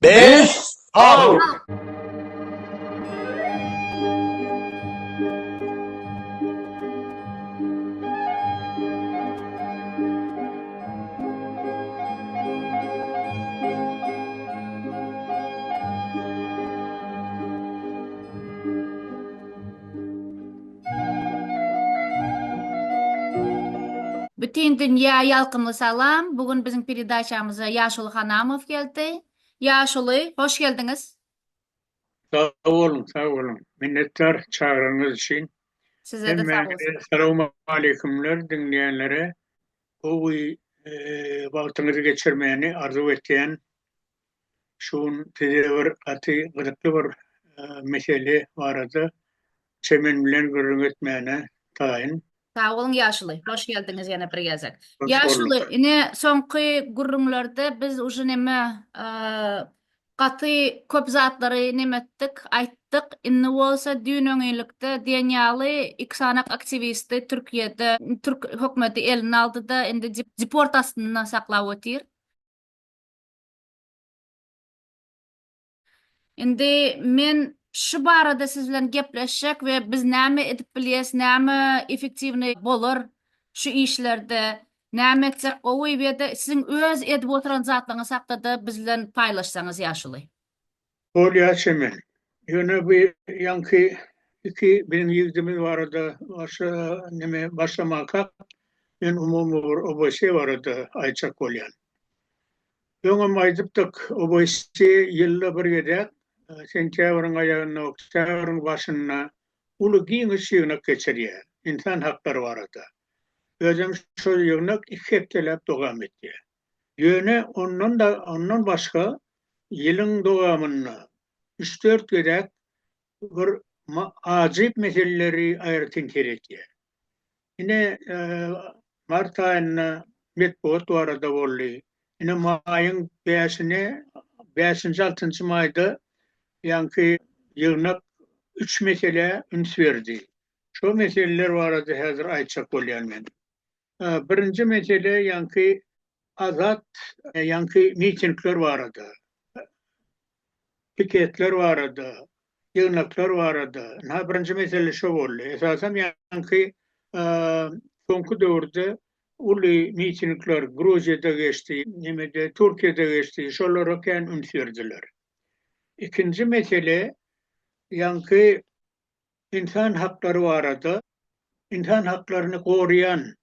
Beş, al. Bütün dünya yalkınlı salam. Bugün bizim perdaşamıza Yaşul Hanamov geldi. Yaşulu, hoş geldiniz. Sağ olun, sağ olun. Minnettar çağrınız için. Size de Hemen sağ olsun. selamun aleykümler dinleyenlere. O vaktinizi geçirmeyeni arzu ettiğin şun size bir atı gıdıklı bir mesele vardı. Çemen bilen görün etmeyene tayin. Sağ olun Yaşulu. Hoş geldiniz yine bir gezek. Hoş Yaşulu, bulduk. yine sonki gurrunlarda biz uşu neme katı köp zatları nemettik, ayttık. İnni olsa düğünöngüylükte dünyalı iksanak aktivisti Türkiye'de, Türk hükümeti elini aldı da indi deportasyonuna saklav otir. Indi men şu barada siz bilen gepleşsek ve biz näme edip bilýäs, näme effektivni bolar şu işlerde, näme etsek owy we sizin öz edip oturan zatlaryňyz hakda biz bilen paýlaşsaňyz ýaşuly. Olya Çemen. Yine bir yankı benim yüzdemiz vardı. Başlamaka ben umumu bir obası vardı Ayça Kolyan. Yöngüm aydıptık obası yılla bir gedek sentyabrın ayağına, oktyabrın başına ulu giyin ışığına geçiriyor. İnsan hakları vardı. Özüm şu yığınak iki heptelep devam etti. Yöne ondan başka yılın doğamına 3-4 gedek bir acip meseleleri ayırtın gerekiyor. Yine Mart ayına metbot vardı oldu. Yine mayın 5. 6. mayda yankı yığınak 3 mesele üns verdi. Şu meseleler vardı hazır aytsak bolýan men. Birinci mesele yankı azat yankı mitingler vardı. Piketler vardı. Yığınaklar vardı. Birinci mesele şu oldu. Esasam yankı sonku döwürde uli mitingler Gruziýada geçti, nimede Türkiýede geçti. Şolara kän üns berdiler. İkinci mesele yankı insan hakları vardı. İnsan haklarını koruyan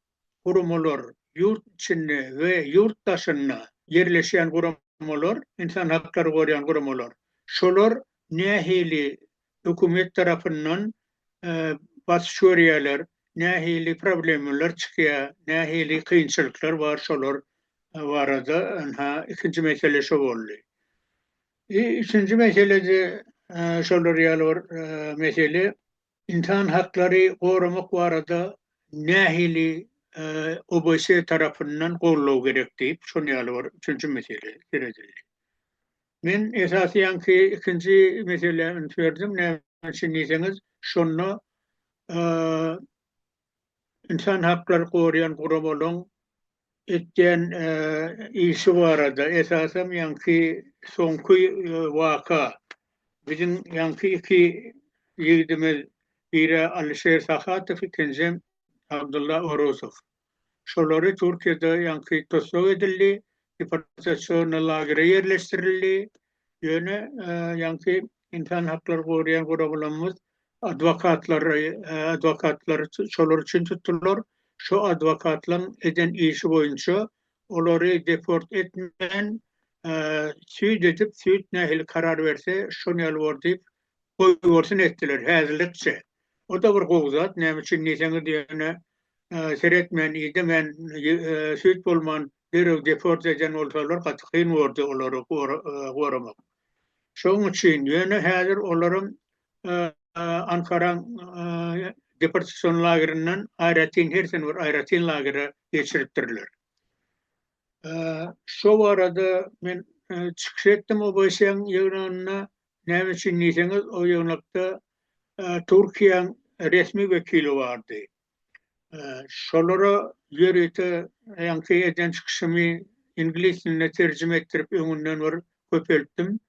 kurumlar, yurt içinde ve yurt dışında yerleşen kurumlar, insan hakları koruyan kurumlar. Şolar nähili hükümet tarafından başvuruyorlar, nähili problemler çıkıyor, nähili kıyınçılıklar var, şolar vardı. İkinci mesele şu oldu. Üçüncü mesele de şolar ýaly mesele insan hakları korumak varada nähili OBS tarafından gollaw gerek diýip şonu ýaly üçüncü mesele gerekli. Men esasiýen ki ikinji meseleni verdim. Näme üçin diýseniz şonu insan hakları goruyan gurumlaryň etken işi barada esasam ýanky soňky waka bizim ýanky iki ýigidimiz biri Alişer Sahatov, ikinci Abdullah Orozov. Şolary Türkiýede ýanky tosok edildi, deportasiýon lagere yerleştirildi. Ýöne ýanky insan hakları goruyan gurumlarymyz adwokatlar şolar üçin tutulýar. Şu adwokatlaryň eden işi boýunça olary deport etmän süýt edip süýt nähili karar berse şonu ýaly diýip goýborsun etdiler häzirlikçe. O da bir gowzat, näme üçin diýseňiz diýene seretmän ýa-da men süýt bolman dereg deport eden bolsalar gatykyn boldy olary goramak. Şoň üçin ýöne häzir olaryň Ankara deportasiýon lagerinden Ayratin hersen bir Ayratin lagere geçiripdirler. Şu arada men çykyş etdim o boýsaň ýöňüne näme üçin diýseňiz o ýöňlükde Türkiýanyň resmi wekili bardy. Şolara ýörete ýanky eden çykyşymy ingliz diline terjime etdirip öňünden bir köpeltdim.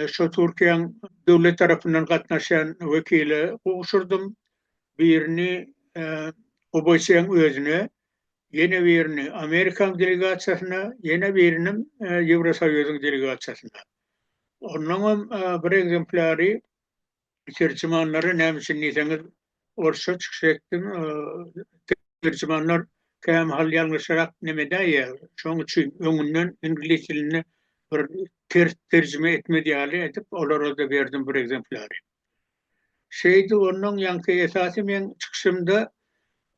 Şu Türkiye'nin devlet tarafından katnaşan vekili uçurdum. Birini OBSE'nin özüne, yine birini Amerikan delegasyasına, yine birinin Yevrosovyet'in delegasyasına. Onun bir egzemplari tercümanları neymişin niyseniz orsa çıkışacaktım. Tercümanlar hem hal yanlışarak nemede ya. Şunun için önünden İngiliz diline bir tercüme etme diyali edip onlara da verdim bir egzemplari. Şeydi onun yankı esası ben çıkışımda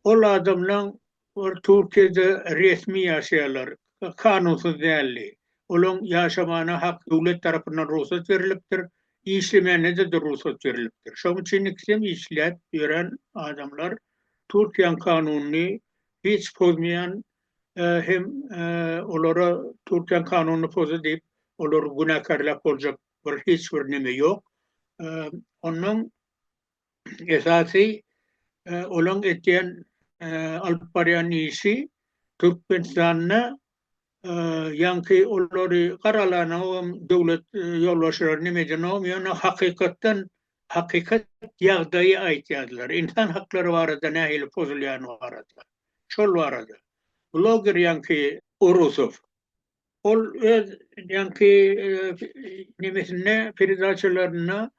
o adamla Türkiye'de resmi yaşayanlar, kanunsuz değerli. Onun yaşamana hak devlet tarafından ruhsat veriliptir. İşlemene de ruhsat veriliptir. Şunun için ikisem işlet veren adamlar Türkiye'nin kanununu hiç bozmayan hem onlara Türkiye'nin kanununu bozu deyip onları günahkarlık olacak hiçbir neme yok. Onun esası olan etken alıp barayan işi Türkmenistan'na yankı onları karalana o devlet yollaşırlar nemece olmayan hakikat yağdayı ait yazdılar. İnsan hakları vardı nehili pozulayan vardı. Şol vardı. Blogger yankı Orusov. Ol öz yankı nemesine perizaçılarına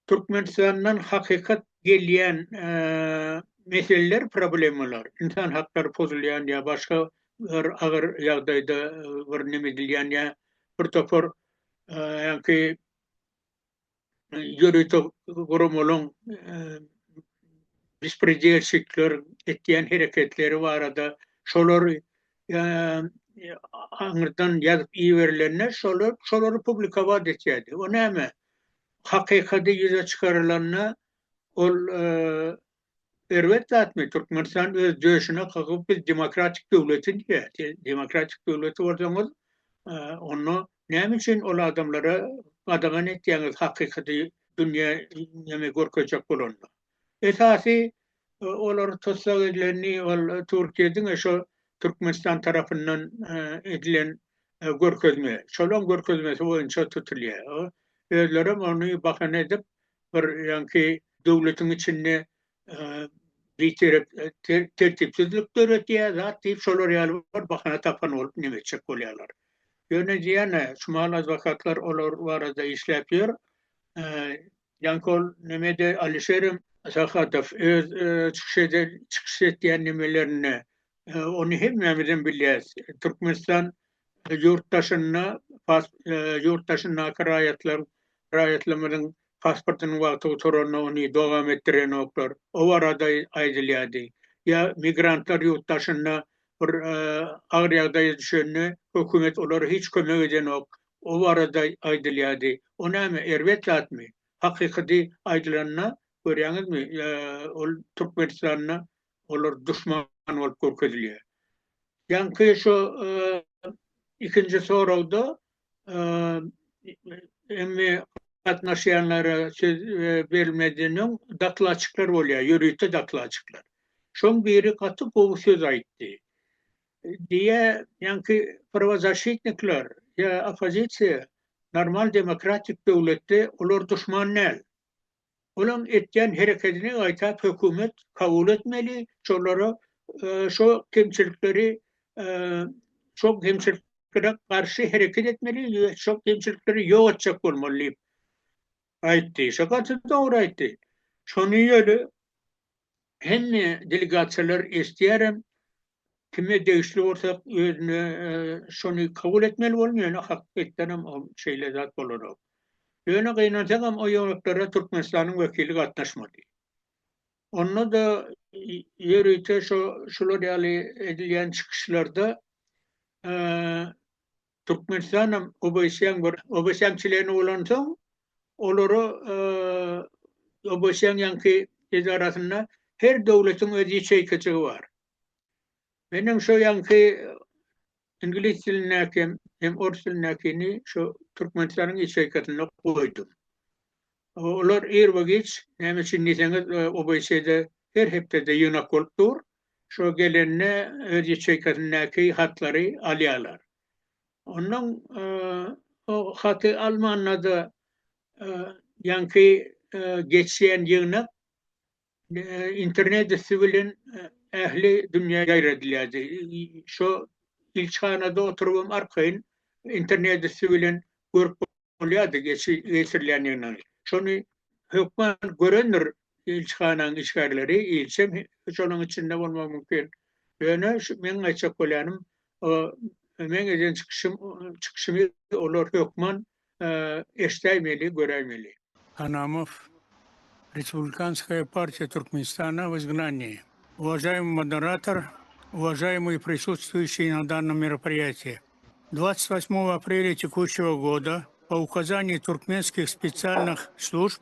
Türkmenistan'dan hakikat geliyen meseleler, problemler. İnsan hakları bozulayan ya başka ağır yağdayda var edilyen ya bir topor yani yürütü kurumulun besprediyelsikler ettiyen hareketleri var da şolar anırdan yazıp iyi verilenler şoları publika vaat edildi. O ne mi? Hakikati yüze çıkarılanına ol ervet zatmi Türkmenistan öz döşüne kalkıp biz demokratik devletin diye. Demokratik devleti ortamız onu ne için ol adamlara adamın ettiğiniz hakikati dünya yeme görkecek olanlar. Esası olar tutsak edilenini ol Türkiye'nin şu Türkmenistan tarafından edilen görkezme. Şolon görkezmesi boyunca tutuluyor. Özlerim onu bakan edip bir yani devletin içinde tertipsizlik töretiye zat deyip şolar var bakana tapan olup nimetçek oluyorlar. Yönetiyene Şumal advokatlar olur var da işlepiyor. Yankol nemede Alişerim Sakatov öz çıkış ettiğin nemelerini onu hep memeden biliyoruz. Türkmenistan yurttaşına rayetlerin pasportunun vakti oturana onu devam ettiren oklar. O arada aydılıyordu. Ya migrantlar yurttaşına bir ağır yağda düşenine hükümet onları hiç kömek eden ok. O arada aydılıyordu. Ona mı ervet atmı? Hakikati aydılanına görüyorsunuz mu? Türkmenistan'ına onlar düşman olup korkuduluyor. Yankı şu ikinci soruda emmi katnaşayanlara söz verilmediğinin daklı açıklar oluyor. Yürüyüşte daklı açıklar. Şun biri katı bu söz aitti. Diye yankı pravozащитnikler ya opozitsiya normal demokratik devlette olur düşman nel. Onun etken hareketini aytap hükümet kabul etmeli. Şolara şu temsilcileri çok temsilcilere karşı hareket etmeli. Çok temsilcileri yok edecek olmalı. Aytti. Şakatı doğru aytti. Şunu öyle hem delegasyonlar isteyerim kime değişli ortak şunu kabul etmeli olmuyor. Hakikaten o şeyle zat olarak. Yöne kıynatıyorum o yönetleri Türkmenistan'ın vekili katlaşmadı. Onu da yürüyüşte şuları edilen çıkışlarda Türkmenistan'ın OBSE'nin olan son onları OBSE'nin yankı arasında her devletin ödediği çeykıcı var. Benim şu yankı İngiliz dilindeki hem Orus dilindekini şu Türkmenistan'ın iç çeykatına koydum. Olar vagiç hem için nizeniz OBSE'de her hepte yığınak olup şu gelenine ödediği çeykatındaki hatları alıyorlar. Onun o hatı Almanya'da yankı geçen yığınak internet sivilin ehli dünya gayrediladi. Şu ilçhanada otururum arkayın internet sivilin görüp oluyordu geçirilen yığınak. Şunu hükmen görünür ilçhananın işgalleri ilçem şunun içinde olma mümkün. Yani men açık olanım men eden çıkışımı olur hükmen eşteymeli, göreymeli. Анамов, Республиканская партия Туркменистана в изгнании. Уважаемый модератор, уважаемые присутствующие на данном мероприятии. 28 апреля текущего года по указанию туркменских специальных служб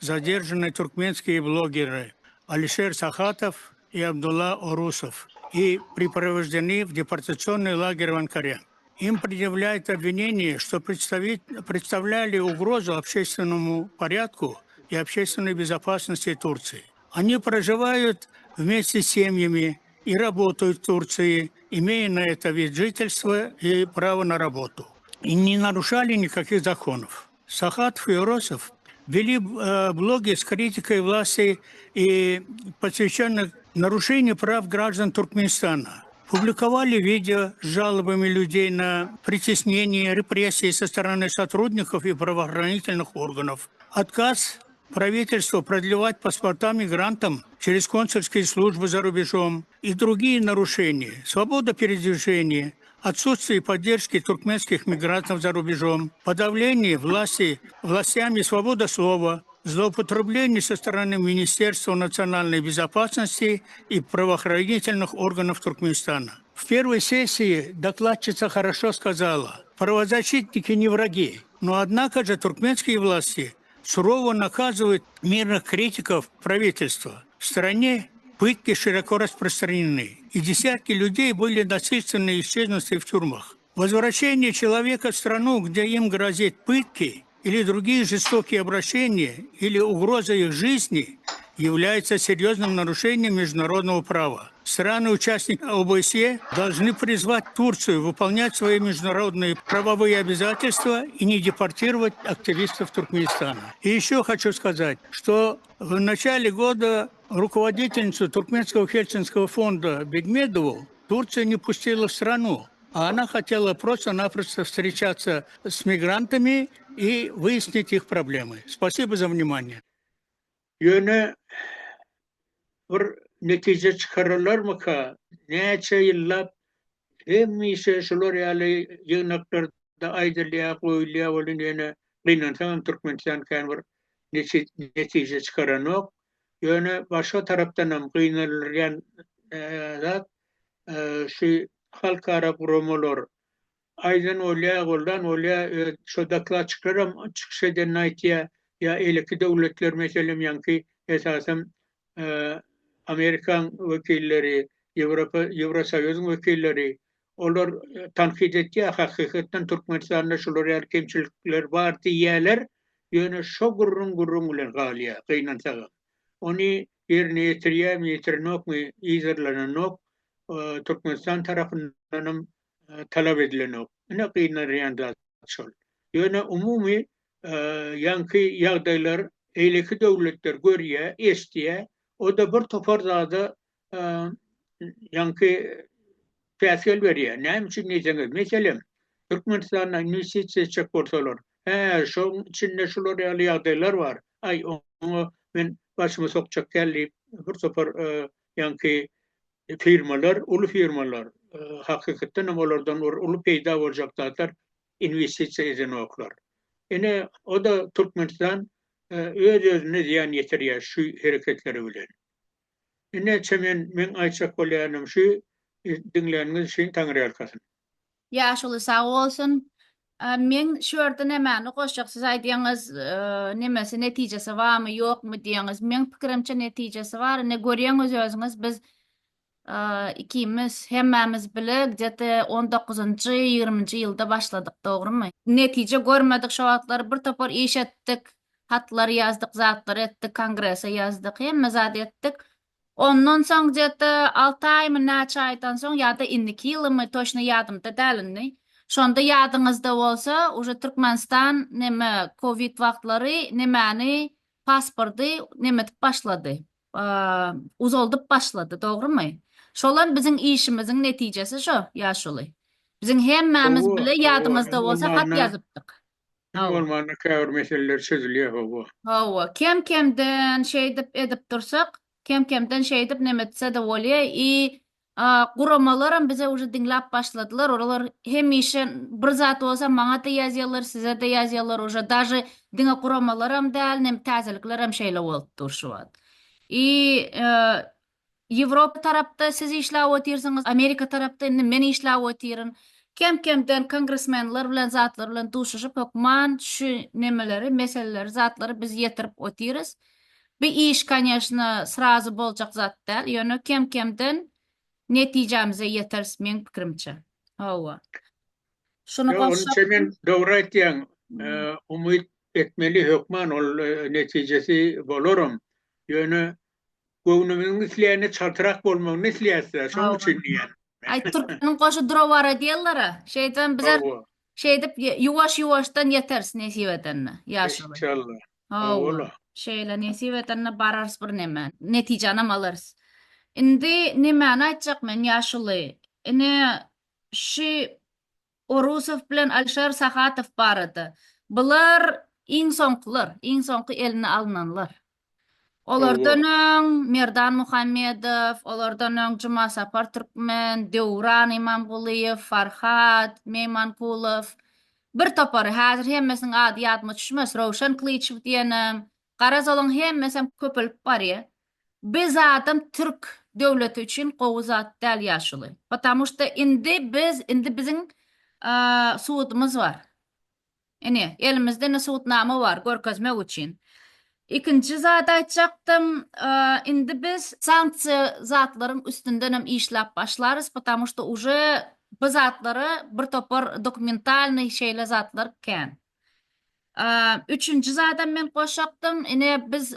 задержаны туркменские блогеры Алишер Сахатов и Абдулла Орусов и припровождены в депортационный лагерь в Анкаре. Им предъявляют обвинение, что представляли угрозу общественному порядку и общественной безопасности Турции. Они проживают вместе с семьями и работают в Турции, имея на это вид жительства и право на работу. И не нарушали никаких законов. Сахатов и Оросов вели блоги с критикой власти и посвященных нарушению прав граждан Туркменистана. Публиковали видео с жалобами людей на притеснение, репрессии со стороны сотрудников и правоохранительных органов. Отказ правительства продлевать паспорта мигрантам через консульские службы за рубежом и другие нарушения. Свобода передвижения, отсутствие поддержки туркменских мигрантов за рубежом, подавление властями свобода слова, злоупотребление со стороны Министерства национальной безопасности и правоохранительных органов Туркменистана. В первой сессии докладчица хорошо сказала, правозащитники не враги, но однако же туркменские власти сурово наказывают мирных критиков правительства. В стране пытки широко распространены, и десятки людей были насильственно исчезнуты в тюрьмах. Возвращение человека в страну, где им грозит пытки или другие жестокие обращения, или угроза их жизни, является серьезным нарушением международного права. Страны-участники ОБСЕ должны призвать Турцию выполнять свои международные правовые обязательства и не депортировать активистов Туркменистана. И еще хочу сказать, что в начале года руководительницу Туркменского Хельсинского фонда Бегмедову Турция не пустила в страну, а она хотела просто-напросто встречаться с мигрантами и выяснить их проблемы. Спасибо за внимание. Yöne bir netice çıkarırlar mı ka? Neçe yıllar hemmişe şular yani yığınaklarda aydırlığa koyuluğa olun yöne kıynansan Türkmenistan kan bir netice çıkaran yok. Yöne başka taraftan hem kıynanırken şu halkara promolar aydan olya şu dakla çıkarım çıkışeden naitiye ya eleki devletler mesela yankı esasen Amerikan vekilleri, Evrosayozun vekilleri onlar tankit etti ya hakikaten Türkmenistan'da şular yer kemçilikler var diyeler yöne şu gurrun ulan galiya kıynansağı. Onu yerine yetirnok mu izlerlenok Türkmenistan tarafından talep edilenok. Ne kıynan da çol. Yöne umumi yankı yağdaylar eyleki devletler görüye, estiye, o da bir topardadı yankı fesel veriyor. Ne için diyeceğiz? Mesela Türkmenistan'da nüsi seçecek olsalar, şu içinde şular yağdaylar var. Ay onu ben başıma sokacak geldi. Bir topar yankı firmalar, ulu firmalar hakikaten onlardan ulu peyda olacaklar, investisiya eden oklar. Yine o da Türkmenistan özüne ziyan getiriyor şu hareketleri bilen. Yine men aytsak bolýanym şu dinleýäniniz için Taňry arkasyn. Ýaşuly sag bolsun. Men şu ýerde nämäni goşjak siz aýdýaňyz nemesi netijesi barmy ýokmy diýeňiz. Men pikirimçe netijesi bar. Ne görýäňiz özüňiz biz ikimiz hemmämiz bileg jete 19-njy 20-njy ýylda başladyk, dogrymy? Netije görmedik şu wagtlar bir topar iş etdik, hatlar ýazdyk, zatlar etdik, kongrese ýazdyk, hemme zat etdik. Ondan soň jete 6 aýmy näçe aýdan soň ýa-da indiki ýylymy toşna ýadymda dälindi. Şonda ýadyňyzda bolsa, uje Türkmenistan neme Covid wagtlary nemani pasporty nemetip başlady. Uzoldup başlady, dogrymy? Şolan biziň işimiziň netijesi şo, ýaşuly. Biziň hemmämiz bile ýadyňyzda bolsa hat ýazypdyk. Hem olmanı käbir meseleler çözülýär bu. Hawa, kem-kemden şeýdip edip dursak, kem-kemden şeýdip nemetse de bolýar. Guramalaram bize уже dinläp başladylar. Oralar hemişe bir zat bolsa maňa da ýazýarlar, size de ýazýarlar. Уже даже diňe guramalaram däl, nem täzeliklerim şeýle bolup durşuwat. Ýewropa tarapda siz işläp otirsiňiz, Amerika tarapda indi men işläp otirin. Kem-kemden kongresmenler bilen zatlar bilen duşuşyp hökman şu nemeleri, meseleleri, zatlary biz ýetirip otiriz. Bir iş, конечно, srazu boljak zat däl. Ýöne kem-kemden netijemize yeters men pikirimçe. Hawa. Şunu Onun goşsap, için men dogry aýtýan, umyt etmeli hökman ol netijesi bolaram. Ýöne göwnümiň isleýäne çartyrak bolmagyny isleýärse, şoň üçin diýen. ay Türkmenin goşu durawara diýerler. Şeýden bize şeýdip ýuwaş-ýuwaşdan yeters nesip edenni. Ýaşaly. İnşallah. Hawa. Şeýle nesip edenni barars bir neme. Netijany alyrys. Indi nimeni aýtjak men ýaşuly. Ine şu Orusov bilen Alşar Sahatov barady. Bular iň soňky eline alynanlar. Olardan Merdan Muhammedow, olardan Juma Sapar Türkmen, Dewran İmamguliyev, Farhat Meymankulov. Bir topar häzir hemmesiniň ady ýadyma düşmez. Rawşan Klyçew diýenem. Garazalaň hemmesem köpelip barýar. Biz adam Türk döwleti üçin gowuzat däl ýaşuly. Потому что indi biziň suwudymyz bar. Ene elimizde suwudnama bar görkezmek üçin. İkinci zat aýtjaktym, indi biz sanksiýa zatlaryň üstünden hem işläp başlarys, потому что уже bu zatlary bir topar dokumentalny şeýle zatlar ken. Üçüncü zaten men goşaktım.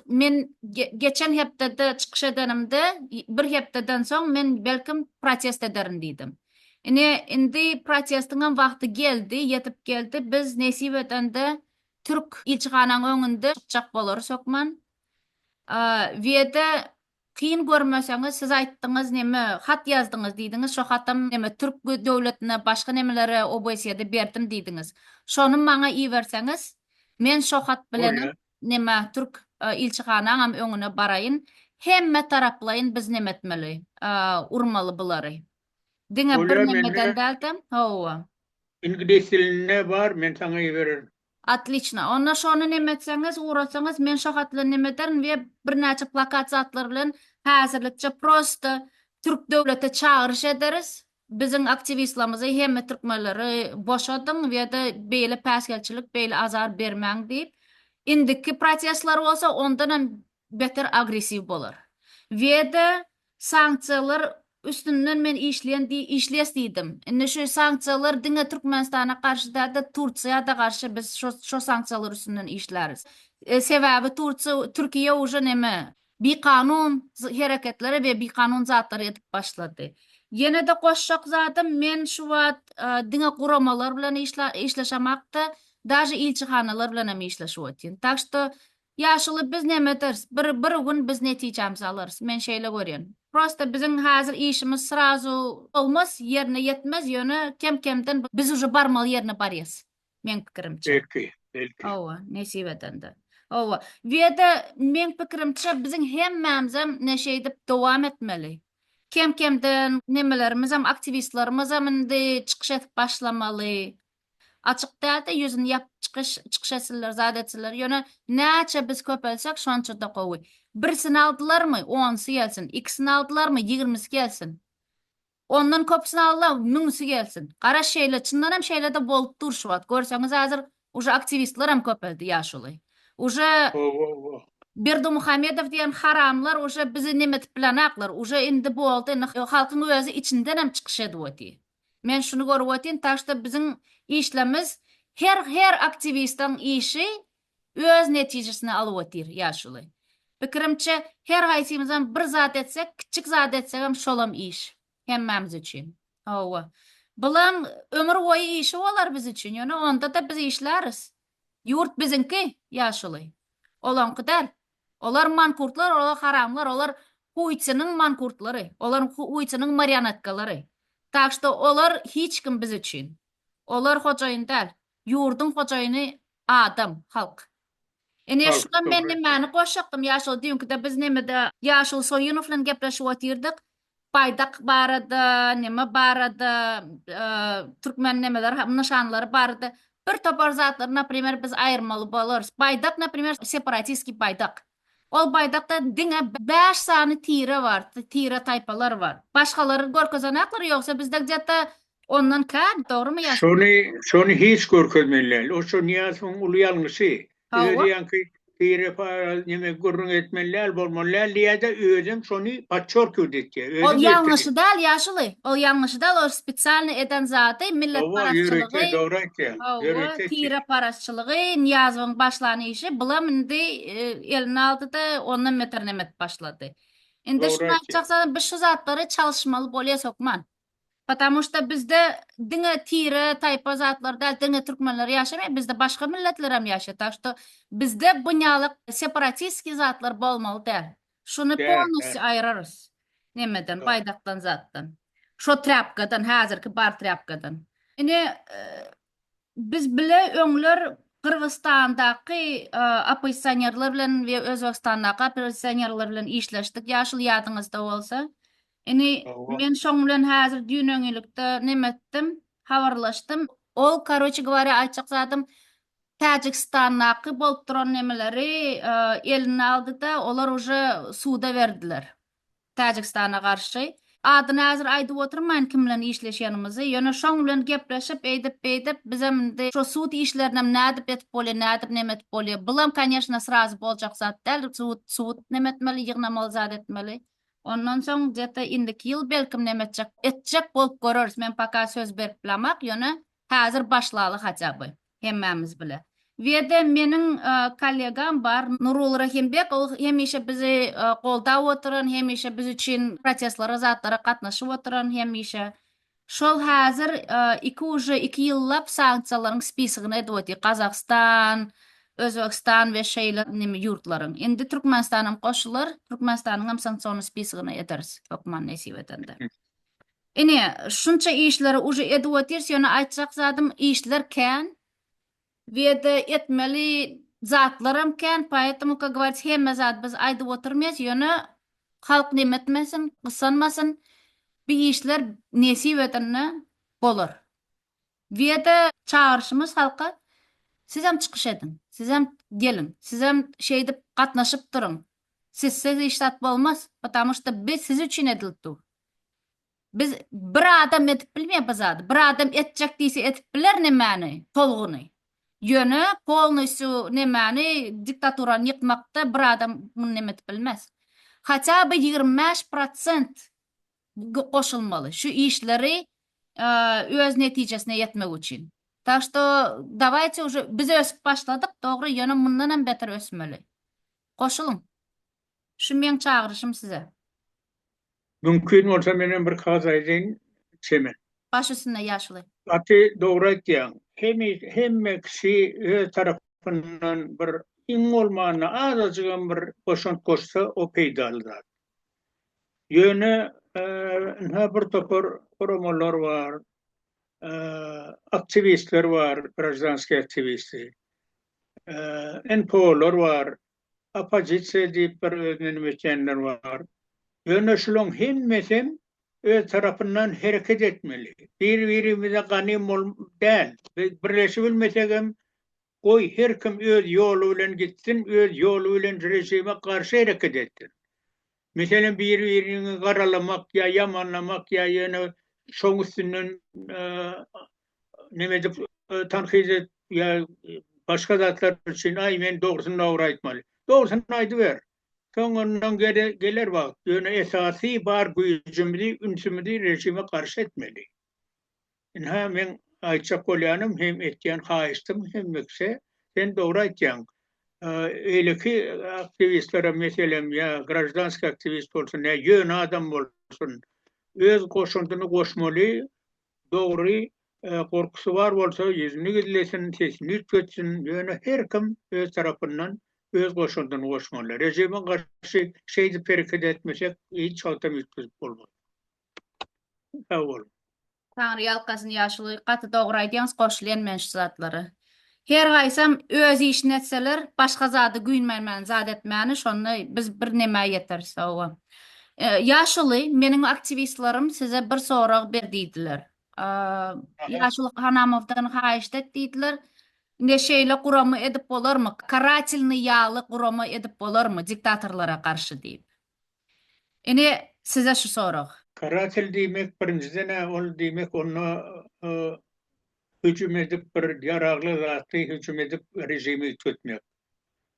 Men geçen hepdede çıkış edenimde bir hepdeden soň men belkim protest ederim diýdim. Indi protestiňem wagty geldi, yetip geldi. Biz nesip etende Türk ilçixananyň öňünde çykjak bolarys hökman. Wede kyn görmeseňiz, siz aýtdyňyz neme, hat ýazdyňyz diýdiňiz, şo hatam neme Türk döwletine başga nemelere OBS'de berdim diýdiňiz. Şonu maňa iýerseňiz, men şo hat bilen neme Türk ilçixananyň öňüne baraýyn, hemme taraplaýyn biz neme etmeli, urmaly bulary. Diňe bir nemeden däldim. Hawa. İngiliz diline bar, men saňa ýebererim. Отлично. Onda şonu nemetseňiz, uğrasaňyz men şo hatla nemederim we bir näçe plakat zatlar bilen häzirlikçe prosta Türk döwlete çağırış ederiz. Biziň aktivistlarymyzy hemme türkmenleri boşadyň we de beýle päsgelçilik, beýle azar bermäň diýip. Indiki protestler bolsa ondan hem beter agresiv bolar. We de sanksiýalar üstünden men işleýäs diýdim. Indi şu sanksiýalar diňe Türkmenistana karşı da Turkiýa karşı biz şo sanksiýalar üstünden işläris. Sebäbi Türkiýe uje neme bir kanun hereketleri we bir kanun zatlary edip başlady. Ýene de goşşak zatym men şu wagt diňe guramalar bilen işleşemakda, daşy ilçihanalar bilen hem işleşip otyryn. Tak što ýaşuly biz neme ederiz? Bir gün biz netijemizi alarys. Men şeýle görýän. Prosta biziň häzir işimiz srazu olmaz, ýerine ýetmez, ýöne kem-kemden biz uje barmaly ýerine barýas. Men pikirimçe. Belki. Hawa, nesip edende. Hawa. We de men pikirimçe biziň hemmämiz hem neşeýdip dowam etmeli. Kem-kemden nemelerimiz hem aktivistlarymyz hem indi çykyş etip başlamaly. Açyk dälte ýüzüni ýap çykyş etseler, zat etseler, ýöne näçe biz köpelsek şonça da gowy. Birsini aldylarmy, 10-sy gelsin. Ikisini aldylarmy, 20-si gelsin. Ondan köpsini aldylar, 1000-si gelsin. Gara şeýle, çyndan hem şeýle de bolup durşuwat. Görseňiz häzir uje aktivistler hem köpeldi ýaşuly. Uje Berdu Muhammedow diýen haramlar uje bizi nemet planaklar. Uje indi boldy, halkyň özü içinden hem çykyş edip otýar. Men şunu görüp otyryn, taşda biziň işlemiz her aktivistin işi öz netijesini alyp otyr ýaşuly. Pikirimçe her gaýsymyzdan bir zat etsek, kiçik zat etsek hem şolam iş. Hemmämiz üçin. Hawa. Bulan ömür boyu işi olar biz için. Yani onda da biz işleriz. Yurt bizinki yaşılı. Olan kadar. Olar mankurtlar, olar haramlar, olar huyçının mankurtları, olar huyçının marionetkaları. Tak što olar hiç kim biz için. Olar hocayın del. Yurdun hocayını adam, halk. Ene Halk, şuna men doğru. nimani qoşaqdım yaşıl diýünk da biz nemede yaşıl Soyunovlan gepleşip otyrdyk. Baydak barada, neme barada, Türkmen nemeler, nişanları barada. Bir topar zatlar, naprimер, biz ayırmalı boluruz. Baydak, naprimер, separatistski baydak. Ol baydakta diňe 5 sany tire var, tire taypalar var. Başgaları görkezanaklar ýoksa bizde jetta ondan kan, dogrymy ýa? Şonu hiç görkezmeliler. O şu Niyaz'ın ulu yanlışı. Hawa. Öyle yankı tire para neme gurrun etmeliler bolmalılar diye de özüm şonu paçor kürdetke. Ol ýalňyşy däl ýaşyly. Ol ýalňyşy däl, o spesialny eden zaty millet Ova yürüyüşe parasçylygy. doğru etti. Hawa, tire parasçylygy, Niýazowyň başlanyşy bulam indi elini aldy da ondan meternemet başlady. Indi Doğru şunu etti. aýtjaksa biz şu zatları çalışmaly bolýasokman. Потому что bizde diňe tire taypa zatlar däl, diňe türkmenler ýaşamaýar, bizde başga milletler hem ýaşaýar. Tak što bizde bunyalyk separatistski zatlar bolmaly däl. Şunu Däl, polnosy aýrarys. Nemeden, baydaktan zattan. Şo trapkadan, häzirki bar trapkadan. Ine biz bile öňler Kırgızstandaky opposisionerler bilen we Özbekistandaky opposisionerler bilen işleşdik. Ýaşyl ýadyňyzda bolsa. Ine men şoň bilen häzir düýnöňilikde nemetdim, habarlaşdym. Ol, короче говоря, aýtjak zatym Tajikistandaky bolup duran nemeleri eline aldy da olar уже suda berdiler. Tajikistana karşı. Adyny häzir aýdyp oturmaýyn kim bilen işleşýänimizi. Ýöne şoň bilen gepleşip eýdip bizem de şo sud işlerine nädip etip bolýar, nädip nemet bolýar. Bulam, конечно, srazy boljak zat däl. Sud nemetmeli, ýygnamaly zat etmeli. Ondan soň jeta indiki ýyl belkim etjek bolup göreriz. Men paka söz berip bilemak, ýöne häzir başlaly haçaby. Hemmämiz bile. Ve de menin kollegam bar, Nurul Rahimbek, ol hemişe bizi goldap oturan, hemişe biz için protestlara, zatlara katnaşyp oturan, hemişe. Şol häzir 2 ýyllap sanksiýalaryň spisigine edip Kazakistan, Özbekistan we şeýle nime ýurtlaryň. Endi Türkmenistanyň goşular, Türkmenistanyň hem sanksiýon spisigine ederiz. Hokman nesip etende. Ine şunça işleri uje edip otyrs, ýöne aýtjak zatym işler kän. Ve de etmeli zatlarım ken, поэтому, как говорится, hemme zat biz aýdyp oturmaýas, ýöne halk nemetmesin, gyssanmasyn, bir işler nesip etenne bolar. Ve de çağırışymız halka, siz hem çykyş edin, siz hem gelin, siz hem şeýdip gatnaşyp durun. Sizsiz işlat bolmaz, потому что biz siz üçin edildi. Biz bir adam etip bilmeýär bu zat, bir adam etjek diýse etip biler nämäni, tolguny. Ýöne polnosy nemani diktaturany ýykmakda bir adam muny nemet bilmez. Haça bir 25% goşulmaly şu işleri öz netijesine ýetmek üçin. Tak što давайте уже biz ösüp başladyk, dogry, ýöne mundan hem beter ösmeli. Goşulun. Şu meň çağırışym size. Mümkün olsa menen bir kaz aýdyn çemen. Baş üstünde ýaşly. Atı doğru etdiň. Hemme kişi öz tarafından bir iň bolmanyna azajygam bir boşant koşsa o peýdalylar. Ýöne bir topar promolar var, aktivistler var, gражданский aktivisti, NPO'lar var, opozisiýa diýip bir özüni mekenler var. Ýöne şularyň hemmesem öz tarafından hareket etmeli. Bir-birimize ganym däl. Birleşip bilmesegem goý her kim öz ýolu bilen gitsin, öz ýolu bilen rejime garşy hareket etsin. Meselem bir-birini garalamak ýa ýamanlamak ýa ýöne şoň üstünden neme dip tanhyz ýa başga zatlar üçin ay men dogrusyny dogry aýtmaly. Dogrusyny aýdyber. Soňundan geler wagt, ýöne esasy bar güýjümizi, ünsümidi rejime garşy etmeli. Inha men aýtjak bolýanym hem etýän haýystym hem mekse sen dogry aýtjaň. Eýleki aktivistlere meselem ýa gражданский aktivist bolsun, ýa ýön adam bolsun, öz goşundyny goşmaly, doğru korkusu var bolsa yüzünü gizlesin, sesini ütkötsin. Yani her kim öz tarafından öz koşuldan koşmalı. Rejime karşı şeydi hareket etmesek hiç haltam yütküzüp olmaz. Sağ olun. Tanrı yalqasın yaşlı qatı doğraydığınız qoşulayan menş zatları. Her gaysam öz işini etseler, başka zadı güynməyən zad etməyəni şonu biz bir neme yeter sağ. Yaşlı, menin aktivistlerim size bir soraq berdiydiler. Yaşlı Hanamov'dan haýyşt etdiydiler. Neşeyle kuramı edip bolar mı? Karatelni yağlı kuramı edip bolar mı? Diktatorlara karşı deyip. Ene size şu soraq. Karatel demek birinciden ol demek onu hücum edip bir yararlı zatı hücum edip rejimi tutmak.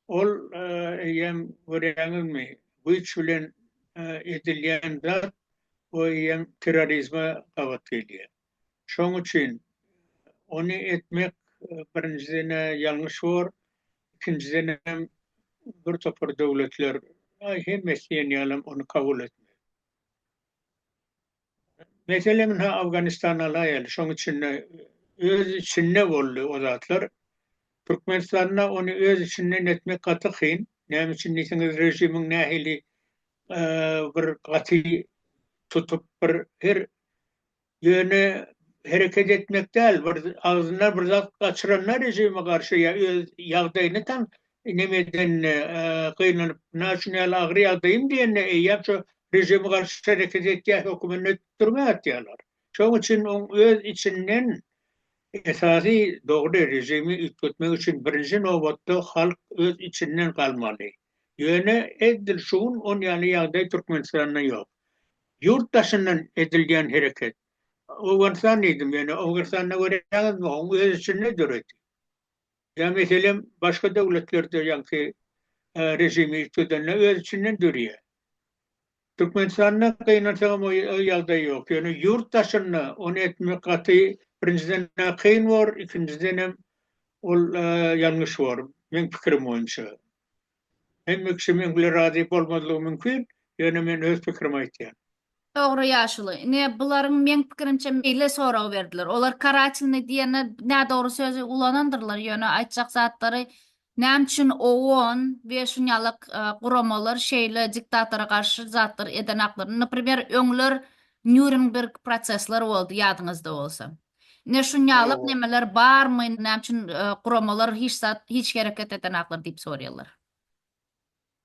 Ol yem görýäňiz mi? Bu iç bilen edilýän zat o yem terörizme gabat gelýär. Şoň üçin onu etmek birinciden yanlış var. İkinciden hem bir topar devletler hemmesi ýalam onu kabul etmek. Mesele min ha Afganistan'a layal, şoň için öz içinde boldy o zatlar. Türkmenistan'a onu öz içinden etmek katı kıyın. Näme için diýseniz rejimin nähili bir gaty tutup bir her ýöne hareket etmek däl, bir ağzına bir zat gaçyranlar rejime garşy öz ýagdaýyny tam nemeden kıynanyp nasyonal agry ýagdaýym diýende ýa-da rejime garşy hareket etýär hökümet durmak diýerler. Şoň üçin öz içinden esasy dogry rejimi ütkötmek üçin birinji nowbatda halk öz içinden galmaly. Ýöne edil şuň on ýaly ýagdaý Türkmenistanda ýok. Yurtdaşyndan edilýän hereket. Awganistan diýdim, ýani Awganistanda görýäňizmi, oň öz içinde döret. Ya meselem başga döwletlerde ýa-ki rejimi ütkötenler öz içinden dörýär. Türkmenistanda kıynansam o ýagdaý ýok. Ýöne yurtdaşyny onu etmek gaty birinciden kıyın var, ikinciden hem ol yanlış var. Men pikirim boýunça. Hem kişimin bile razı bolmadygy mümkin. Ýöne men öz pikirimi aýtýan. Doğru yaşlı. Ne buların men pikirimçe meýle sorag berdiler. Olar karatelni diýene nä dogry sözü ulanandyrlar. Ýöne aýtjak zatlary näme üçin OON we şunýalyk guramalar şeýle diktatora garşy zatlar eden aklary. Napример, öňler Nürnberg prosesleri boldy, ýadyňyzda bolsa. Ne şunýalyk nemeler barmy, näme üçin guramalar hiç hareket eden aklary diýip sorýarlar.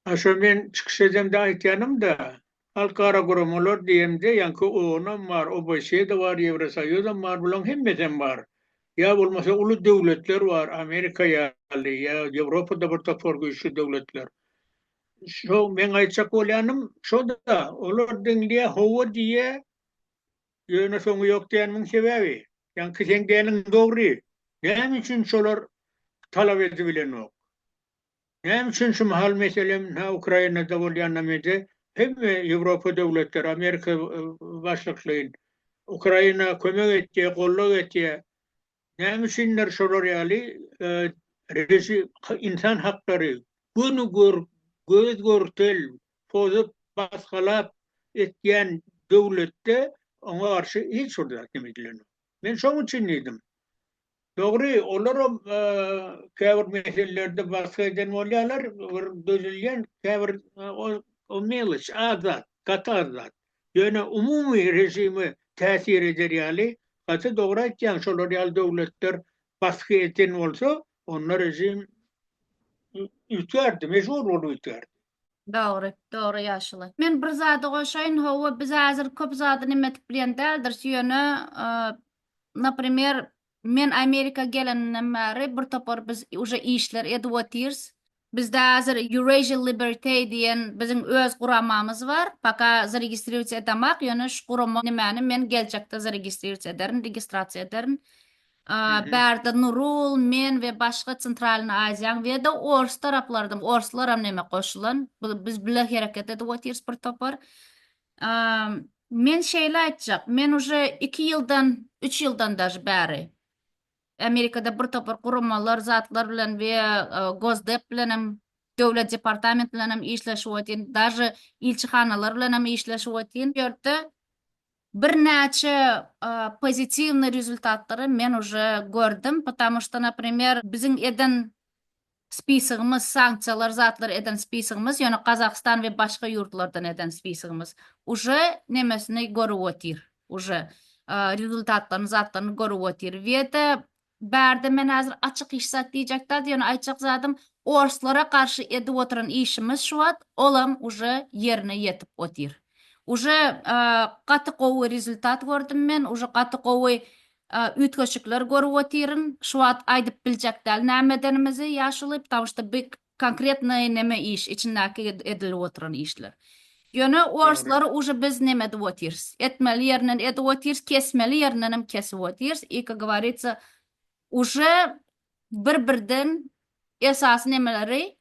Aşo men çykyş edemde aýtýanym da halkara guramalar diýemde ýa-ki OON var, OBSE var, Ýewrosoýuz var, bulan hemmeden var. Ya bolmasa ulu devletler var, Amerika ýaly, ya Ýewropada bir topar güýçli devletler. Şo men aýtjak bolýanym, şo da olar diňle howa diýe ýöne soňy ýok diýeniň sebebi. Ýa-ki sen diýeniň dogry. Näme üçin şolar talap edibilenok? Näme üçin şu hal meselem Ukrainada bolýan nämede hemme Ýewropa devletleri, Amerika başlyklyň Ukraina kömek etdi, golluk etdi. Näme üçinler şolar ýaly rejim insan hakları göz görtel pozup basgalap etýän döwletde oňa garşy hiç şurda demediler. Men şoň üçin diýdim. Dogry, olar käbir meselelerde baskı eden bolýarlar, dözülýän käbir o meliç azat, katazat. Ýöne umumy rejimi täsir eder ýaly. Gaty dogry aýtýan, şolar ýaly döwletler baskı eden bolsa, onlar rejim ütgerdi, mejbur bolup ütgerdi. Doğru, doğru yaşlı. Men bir zady goşaýyn, howa biz häzir köp zady nime etip bilýän däldir. Ýöne, napример, men Amerika gelenden bäri bir topar biz уже işler edip otyrs. Bizde häzir Eurasia Liberty diýen biziň öz guramamyz bar. Paka zaregistrasiýa edemek, ýöne şu gurama nimeni men geljekde zaregistrasiýa ederim, registrasiýa ederim. Bärde Nurul, men we başga Centralny Aziýa we de Ors taraplardan, Orslar hem neme goşulan. Biz bile hareket edip otyrs bir topar. Men şeýle aýtjak, men уже 2 ýyldan, 3 ýyldan daş bäri Amerikada bir topar guramalar, zatlar bilen we Gosdep bilen hem döwlet departament bilen hem işleşip otyn, daşy ilçihanalar bilen hem işleşip otyn. Ýerde bir näçe pozitivny rezultatlary men уже gördüm, потому что, например, bizim eden spisygymız, sanksiyalar zatlar eden spisygymız, ýöne Kazakystan we başga ýurtlardan eden spisygymız уже nemesini görüp otyr, уже rezultatlaryny, zatlaryny görüp otyr. We de bärde men häzir açyk işsat diýjekler, ýöne aýtjak zadym, orslara karşı edip oturan işimiz şu wagt, olam уже yerine yetip otyr. Уже gaty gowy rezultat gördüm men, уже gaty gowy ütköçükler görüp otyrin. Şu wagt aýdyp biljekler nämedenimizi ýaşuly, потому что bir konkretny neme iş, içindäki edilip oturan işler. Ýöne orslary уже biz neme edip otyrs. Etmeli ýerinden edip otyrs, kesmeli ýerinden hem kesip otyrs. И, как говорится, уже bir-birden esas nemeleri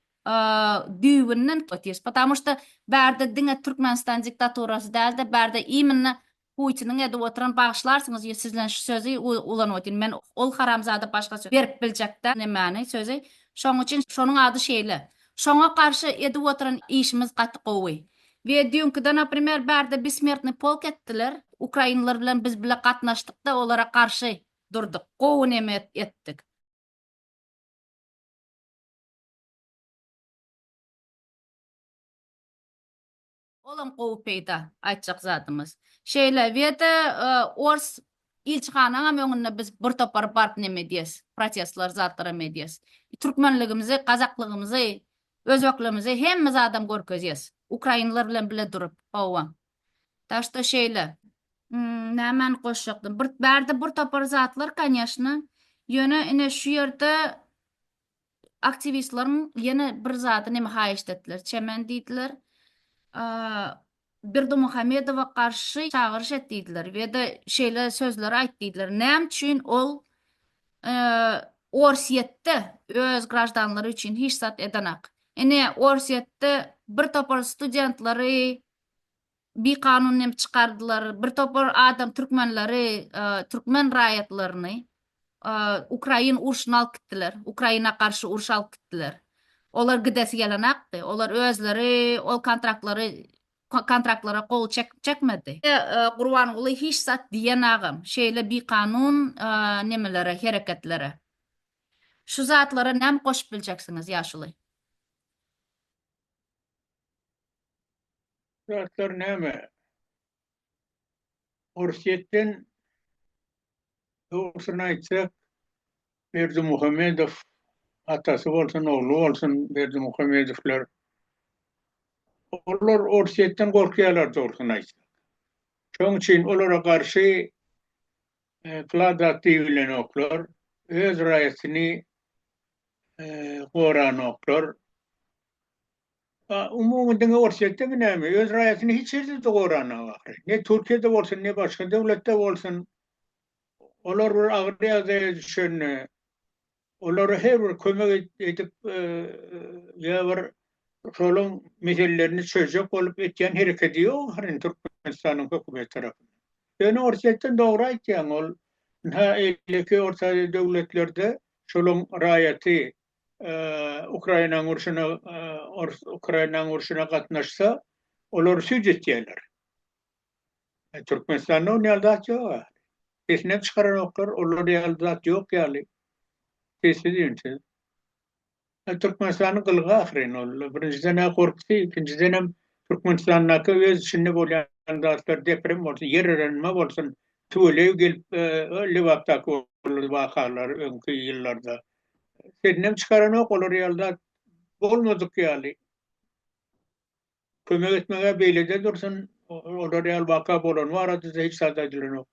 düýbünden otyrs. Потому что bärde diňe Türkmenistan diktaturasy däl de bärde imенно Putin'in edip oturan bagışlarsyňyz, sizlen şu sözü ulan otyr. Men ol haramzada başga söz berip biljekler nemeni sözü. Şoň üçin şonuň ady şeýle. Şoňa karşı edip oturan işimiz gaty gowy. We dünküde, например, bärde besmертный polk etdiler. Ukrainalar bilen biz bile gatnaşdyk da olara karşı durduk. Gowy neme etdik. Olam gowy peýda aýtjak zatymız. Şeýle wede ors ilçihanaňa öňünde biz bir topar barp neme diýes, protestler zatlara mediýes. Türkmenligimizi, kazaklygymyzy, özbekligimizi hemmiz adam görkezýäs. Ukrainalar bilen bile durup, bawa. Taşda şeýle. Nämen goşjakdym? Bärde bir topar zatlar, конечно, ýöne ine şu ýerde aktivistlaryň ýene bir zady neme haýyş etdiler, çemen diýdiler. Berdimuhamedowa karşı çağırış etdiler we de şeýle sözler aýtdylar. Näme üçin ol Orsiýetde öz grajdanlary üçin hiç zat edenak. Ene Orsiýetde bir topar studentlary bir kanun nem çıkardılar. Bir topar adam türkmenleri, türkmen raýatlaryny Ukraina urşuny alyp gitdiler. Ukraina karşı uruş alyp gitdiler. Olar gidesi gelenakdy. Olar özleri ol kontraktlara kol çekmedi. Gurban uly hiç zat diýen agam. Şeýle bir kanun nemelere, hereketlere. Şu zatlara näme goşup biljeksiňiz ýaşuly? Zatlar näme? Orsiýetden doğrusyny aýtsak, Berdimuhamedow atasy bolsun, oglu bolsun, Berdimuhamedowler olar Orsiýetden gorkýarlar doğrusyny aýtsak. Şoň üçin olara karşı kladat diýilenoklar, öz raýatyny goranoklar. Umumyň Orsiýetde näme? Öz raýatyny hiç ýerde goranoklar. Ne Türkiýede bolsun, ne başga döwletde bolsun. Olar bir agry düşen, olar her bir kömek edip ýa bir şolun meselelerini çözecek olup etken hereket ýok harin Türkmenistanyň hökümeti tarapyndan. Ýöne Orsiýetden dogry aýtýan ol, eleki orta döwletlerde şolun raýaty Ukrainanyň urşuna gatnaşsa, olar süýt etýärler. Türkmenistanyň ýaldat ýok. Sesine çıkaranoklar, olar ýaldat ýok ýaly. Sesi diýinçe. Türkmenistanyň gylgy ahyrin ol. Birinciden korkdy, ikinciden hem Türkmenistanyňky öz içinde bolýan zatlar deprem bolsun, ýerenme bolsun, tüwelew gelip Liwapdaky wakalar öňkü ýyllarda. Sesine çıkaranok olar ýaldat bolmadyk ýaly. Kömek etmege beýlede dursun, olar ýal waka bolan barada hiç zat edilenok.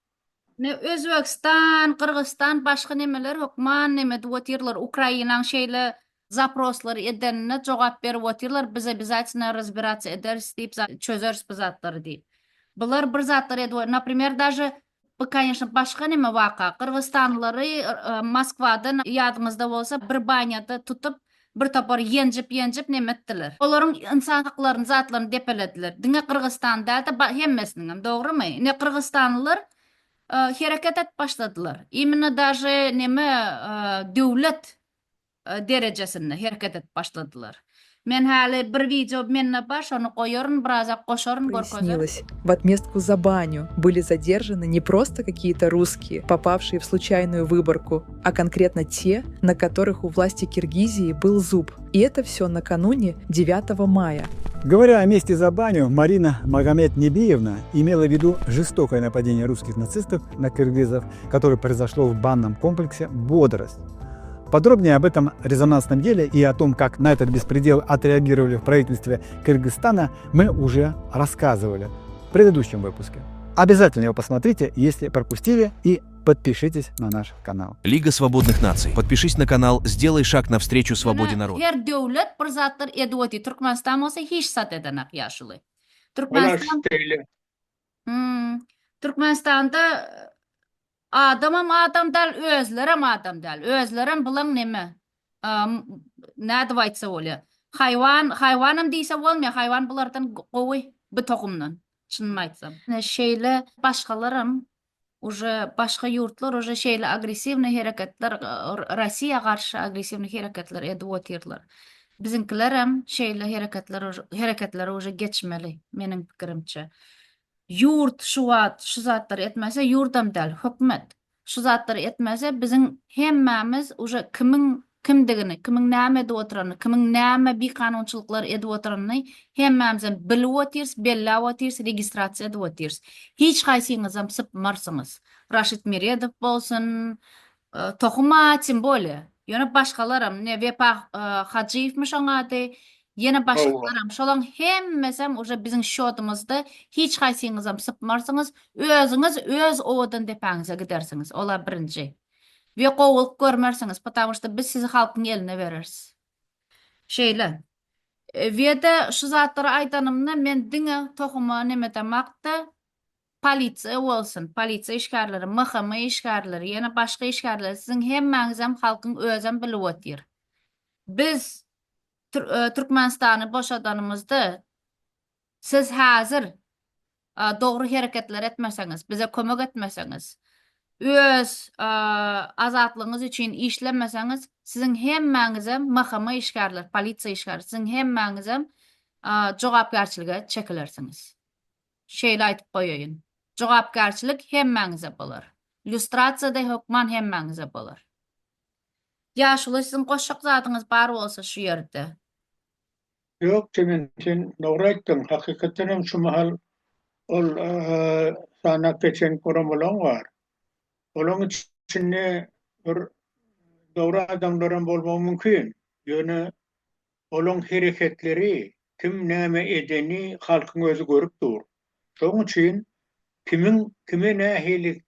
Ne Özbekistan, Kırgızstan, başga nemeler hukman neme diýerler, Ukrainaň şeýle zaproslary edenine jogap berip otyarlar, bize bizatna разбираться ederiz diýip çözeriz bu zatlary diýip. Bular bir zatlar edi, например, даже bu конечно başga neme waka. Kırgızstanlary Moskwadan ýadymyzda bolsa bir banyada tutup bir topar yenjip neme etdiler. Olaryň insan haklaryny zatlaryny depelediler. Diňe Kırgızstan dälte hemmesini hem dogrymy? Ne Kırgızstanlylar hareket et başladılar. Imенно даже neme döwlet derejesinde hareket et başladılar. Men hali bir video menne baş, onu koyarın, birazak koşarın, görkezem. Прояснилось, в отместку за баню были задержаны не просто какие-то русские, попавшие в случайную выборку, а конкретно те, на которых у власти Киргизии был зуб. И это все накануне 9 мая. Говоря о месте за баню, Марина Магомед-Небиевна имела в виду жестокое нападение русских нацистов на киргизов, которое произошло в банном комплексе «Бодрость». Подробнее об этом резонансном деле и о том, как на этот беспредел отреагировали в правительстве Кыргызстана, мы уже рассказывали в предыдущем выпуске. Обязательно его посмотрите, если пропустили, и подпишитесь на наш канал. Лига свободных наций. Подпишись на канал, сделай шаг навстречу свободе народа. Her devlet bir zatlar edwati. Türkmenistan bolsa hiç sat edenak yaşılı. Olar Türkmenistan şeýle. Türkmenistan'da adam dal, özlerem adam dal. Özlerem bulan neme? Näde aýtsa bolýar. Haywanam diýse bolmaýar, haywan bulardan gowy bir tokumdan. Şunu aýtsam. Şeýle başgalarym уже başga ýurtlar уже şeýle agresivni hereketler, Rossiýa garşy agresivni hereketler edip otirler. Bizinkilerem şeýle hereketler уже geçmeli meniň pikirimçe. Yurt şu zatlar etmese yurdam däl, hökümet. Şu zatlar etmese biziň hemmämiz уже kimdigini, kimiň näme edip oturany, kimiň näme bir kanunçylyklar edip oturany hemmämiz bilip otyrs, bellap otyrs, registrasiýa edip otyrs. Hiç gaýsyňyzam sypmarsyňyz. Raşit Miredov bolsun, Tohmatim bolýar. Ýöne başgalaram, ne Vepa Hacıyevmiş oňady, ýene başgalaram. Şolaň hemmesem уже biziň şodumyzda hiç gaýsyňyzam sypmarsyňyz, özüňiz öz owadan depäňize gidersiňiz. Ola birinji. Ve gowulyk görmersiňiz, потому что biz sizi halkyň eline bereriz. Şeýle. Ve de şu zatlary aýtanymda men diňe tohuma neme demakda polisiýa bolsun, polisiýa işgärleri, MHM işgärleri, ýene başga işgärler, siziň hemmäňizem halkyň özem bilip otyr. Biz Türkmenistany boşadanymyzda siz häzir dogry hereketler etmeseňiz, bize kömek etmeseňiz, öz azatlygyňyz üçin işlemeseňiz, siziň hemmäňizem MHM işgärler, polisiýa işgärleri, siziň hemmäňizem jogapgarçylyga çekilersiňiz. Şeýle aýtyp goýaýyn. Jogapgarçylyk hemmäňize bolar. Lustrasiýada hökman hemmäňize bolar. Ýaşuly siziň goşak zadyňyz bar bolsa şu ýerde. Yok, sen doğru aýtdyň. Hakykatdan şu mahal ol sana geçen koramolan var. Olaň içinde bir doğru adamlarım bolmagy mümkin. Ýöne olaň hereketleri, kim näme edeni halkyň özü görüp dur. Şoň üçin kime nähelik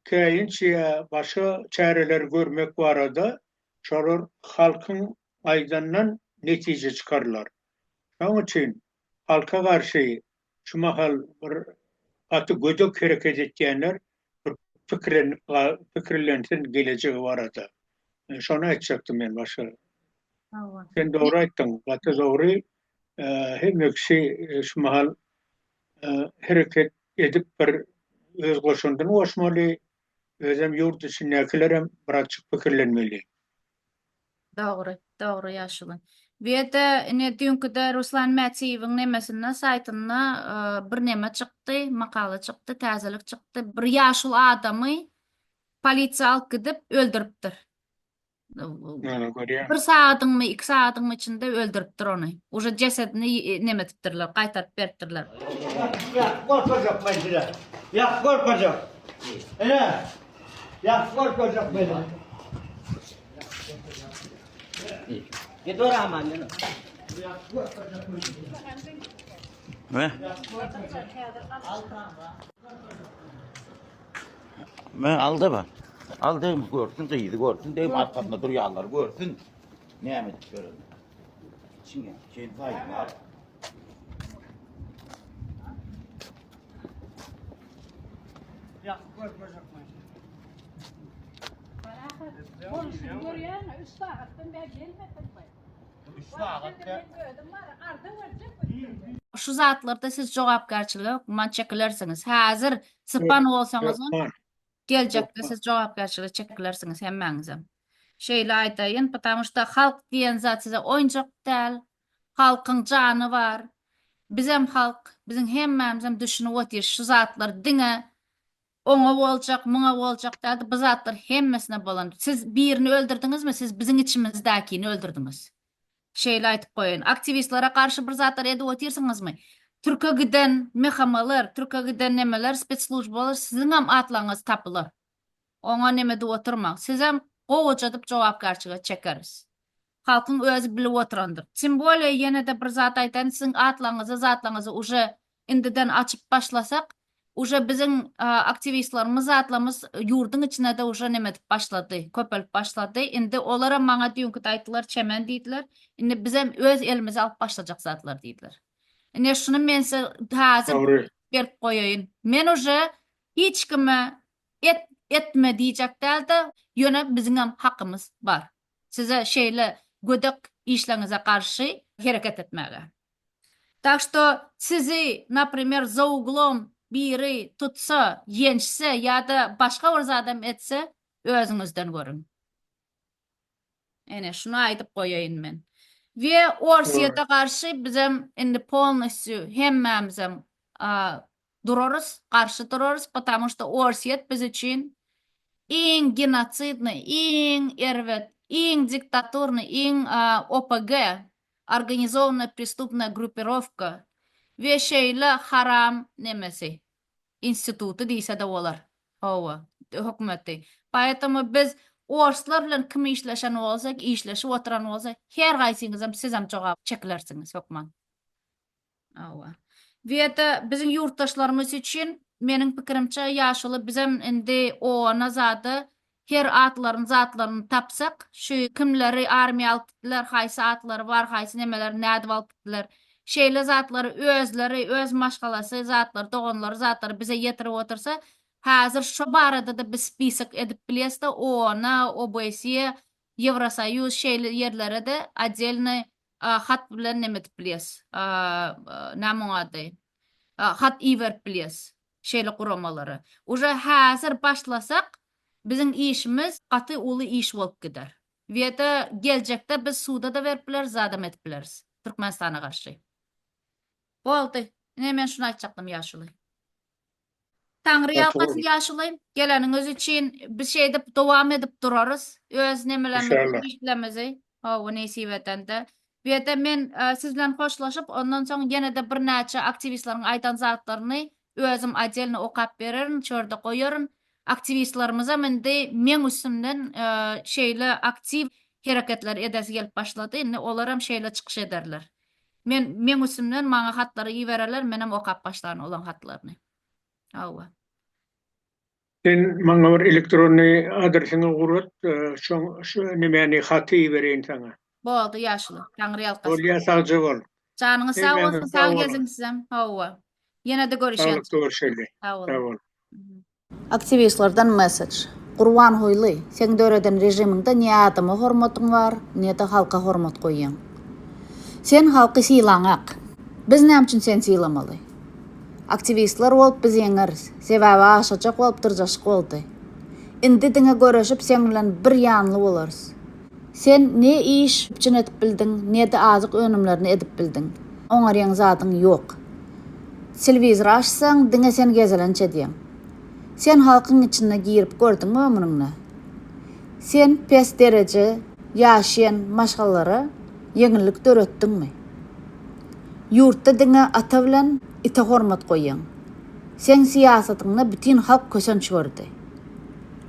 käýinçe başa çäreler görmek barada şolar halkyň aýdandan netije çykarlar. Şoň üçin halka garşy şu mahal bir aty gödök hereket etýänler pikirlensin geleceği barada. Şonu aýtjakdym men başa. Sen doğru aýtdyň. Aty doğru hemmeksi şu mahal hereket edip bir öz goşundan goşmaly, özem ýurt içindekilerem birazçyk pikirlenmeli. Doğru ýaşuly. We de ne dünküde Ruslan Mätiýewiň nemesinde saýtyna bir neme çykdy, makala çykdy, täzelik çykdy. Bir ýaşul adamy polisiýa alyp gidip öldüripdir. Bir saatyňmy, 2 saatyňmy içinde öldüripdir onu. Uje cesedini neme etipdirler, gaýtaryp beripdirler. Ya korkacak mesela. Ya korkacak. Ya korkacak mesela. Git oraya aman. Ben aldı mı? Aldığım görsün de iyiydi görsün de arkasında duruyorlar görsün. Ne yemek görelim. Şimdi şey var. Ya korkacak mesela. Şu zatlarda siz jogapgarçylyk man çekilersiňiz. Häzir sypan bolsaňyz, geljekde siz jogapgarçylyk çekilersiňiz hemmäňizem. Şeýle aýtaýyn, потому что halk diýen zat size oýunjak däl. Halkyň jany bar. Bizem halk, biziň hemmämizem düşünip otyr şu zatlar diňe oňa boljak, muňa boljak däl. Bu zatlar hemmesine bolan. Siz birini öldürdiňizmi? Siz biziň içimizdäkini öldürdiňiz. Şeýle aýtyp goýun. Aktivistlara karşı bir zatlar edip otyrsyňyzmy? Türkiýe giden mehamalar, Türkiýe giden nemeler, spetslužbalar siziň hem atlaňyz tapylar. Oňa neme de oturmak. Siz hem gowaja diýip jogapgarçylyga çekeriz. Halkyň özü bilip oturandyr. Tim bole ýene de bir zat aýtan, siziň atlaňyzy, zatlaňyzy uje indiden açyp başlasak, uje biziň aktivistlarymyz, zatlarymyz ýurduň içine de uje neme diýip başlady, köpelip başlady. Indi olara maňa diýenki aýtdylar, çemen diýdiler. Indi biz hem öz elimize alyp başlajak zatlar diýdiler. Ine şunu men size hazır Doğru. berip goýaýyn. Men uje hiç kime etme diýjek däldi, ýöne biziň hem hakymyz bar. Size şeýle gödek işlerinize karşı hareket etmege. Так что sizi, например, за углом biri tutsa, yençse ya da başka bir zadam etse, özüňizden görün. Ene şunu aýdyp goýaýyn men. Ve Orsiýete karşı bizem indi polностью hemmämizem durarız, karşı durarız, потому что Orsiýet biz üçin iň genocidny, iň erwet, iň diktaturny, iň OPG, organizованная преступная группировка ve şeýle haram nemesi institutu diýse de bolar. Hawa, hökümeti. Paýtamy biz Orslar bilen kim işleşen bolsak, işleşip oturan bolsa, her gaýsyňyz hem siz hem jogap çeklersiňiz, hökman. Hawa. Ve de biziň ýurtdaşlarymyz üçin meniň pikirimçe ýaşuly bizem indi o nazady her atlaryň zatlaryny tapsak, şu kimleri armiýa alypdylar, haýsy atlary bar, haýsy nemeler nädip alypdylar. Şeýle zatlary özleri, öz maşgalasy zatlar, doganlary zatlary bize ýetirip otursa, hazır şu barada da biz spisak edip bilesde, OON, OBSE, Евросоюз şeýle ýerlere de отдельный hat bilen nemetip biles. Näme ady? Hat iwerip biles. Şeýle guramalary. Uje hazır başlasak, biziň işimiz gaty uly iş bolup gider. We de geljekde biz suda da berip biler, zadam edip bileriz. Türkmenistana karşı. Boldy. Men şunu aýtjakdym ýaşuly. Taňry ýalgasy ýaşuly. Geleniňiz üçin biz şeýde dowam edip durarys. Öz nemelerimizi, işlerimizi, hawa nesibeten de. We de men siz bilen hoşlaşyp, ondan soň ýene de bir näçe aktivistlaryň aýtan zatlaryny özüm ajelini okap bererin, çörde goýaryn. Aktivistlarımıza mende men üstümden şeýle aktiv hareketler edesi gelip başlady. Indi olar hem şeýle çykyş ederler. Men üstümden maňa hatlary iýererler, menem okap başlaryň olan hatlaryny. Hawa. Sen maňa bir elektrony adresyny gurat, şu nemeni haty bereýin saňa. Boldy ýaşly. Taňry ýalgasy. Ol ýasagjy bol. Janyňyz sag Hemen bolsun, sağ sag olun. geziňizem. Hawa. Ýene de görüşýäs. Sağlıklı görüşelim. Sag Sağ bolun. ol. Aktivistlardan mesaj. Gurban hoýly, sen döreden rejiminde ne adamy hormatyň bar, ne de halka hormat goýýan. Sen halky sylaňak. Biz näme üçin sen sylamaly? Aktivistlar bolup biz ýeňeriz. Sebäbi aşajak bolup durjaşyk boldy. Indi diňe görüşip sen bilen bir ýanly bolarys. Sen ne iş üçin etip bildin, ne de azyk önümlerini edip bildin. Oňarýan zadyň ýok. Telewizor açsaň, diňe sen gezelençe diýen. Sen halkın içine girip gördün ömrüňne. Sen pes derece ýaşaýan maşgallara ýeňillik döretdiňmi? Ýurtda diňe ata bilen ite hormat goýýan. Sen siýasatyňda bütün halk kösenç gördi.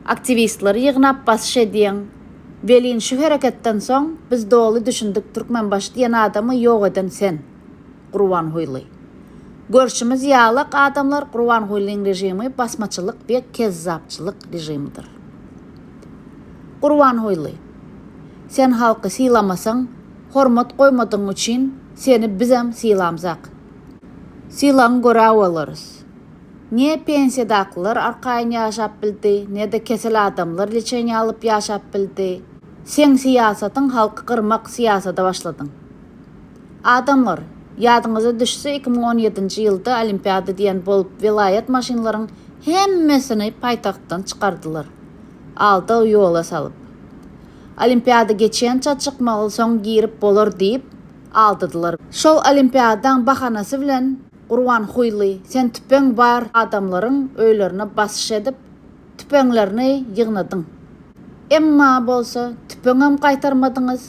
Aktivistler ýygnap basyş edýän. Welin şu hareketden soň biz doly düşündik Türkmenbaş diýen adamy ýok eden sen. Gurban hoýly. Görüşümüz ýalak adamlar Gurban Hoýlyň rejimi basmaçylyk we kezzapçylyk rejimidir. Gurban Hoýly, sen halky sylamasaň, hormat goýmadyň üçin seni bizem sylamzak. Sylan görä bolarys. Ne pensiýadaklar arkaýyn ýaşap bildi, ne de kesel adamlar liçeni alyp ýaşap bildi. Sen siýasatyň halky kırmak siýasata başladyň. Adamlar ýadyňyza düşse 2017-nji ýylda olimpiada diýen bolup vilayet maşynlaryň hemmesini paýtaktdan çykardylar. Alda ýola salyp. Olimpiada geçençe çıkmalı son girip bolur deyip aldıdılar. Şol olimpiadan bahanası bilen Gurwan Huyly, sen tüpeň bar adamlaryň öýlerine basış edip tüpeňlerini ýygnadyň. Emma bolsa tüpeňem gaýtarmadyňyz,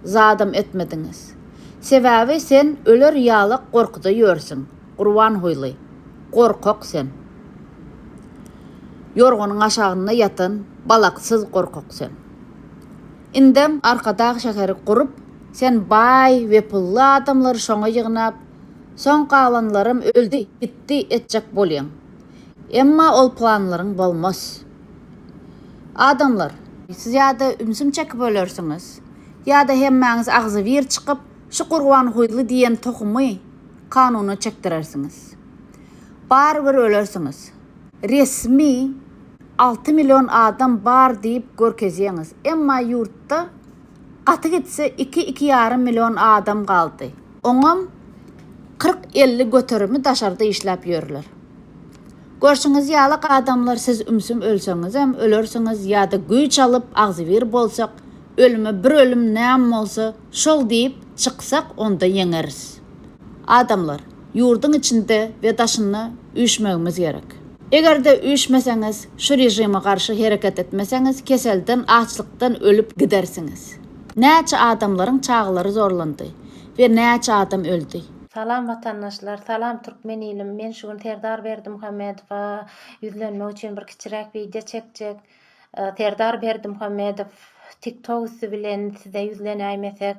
zadym etmediňiz. Sebäbi sen öler ýalyk gorkuda ýörsiň. Gurwan Huyly, gorkok sen. Yorgunyň aşagyna ýatan balaksyz gorkok sen. Indem arkadaky şäheri gurup, sen bay we pully adamlary şoňa ýygnap, son kalanlarım öldü, bitti etjek bolýan. Emma ol planlaryň bolmaz. Adamlar, siz ýa-da ümsüm çekip ölersiňiz, ýa-da hemmäňiz agzy bir çykyp, şu Gurwan Huyly diýen tohumy kanuny çekdirersiňiz. Bar bir ölersiňiz. Resmi 6 milyon adam bar diýip görkezýäňiz. Emma ýurtda gaty gitse 2-2,5 milyon adam galdy. Oňam 40-50 göterimi daşarda işläp ýörler. Görşüňiz ýalyk adamlar siz ümsüm ölseňiz hem ölersiňiz ýa-da güýç alyp agzy bir bolsak, ölüme bir ölüm näme bolsa şol diýip çyksak onda ýeňeriz. Adamlar, ýurduň içinde we daşyna üýşmegimiz gerek. Egerde üýşmeseňiz, şu rejime garşy hereket etmeseňiz, keselden, açlykdan ölüp gidersiňiz. Näçe adamlaryň çağlary zorlandy we näçe adam öldü. Salam vatandaşlar, salam Türkmen ilim. Men şugun Terdar Berdimuhammedowa ýüzlenmek üçin bir kiçirek video çekjek. Terdar Berdimuhammedow TikTok üstü bilen size ýüzlenäýmesek,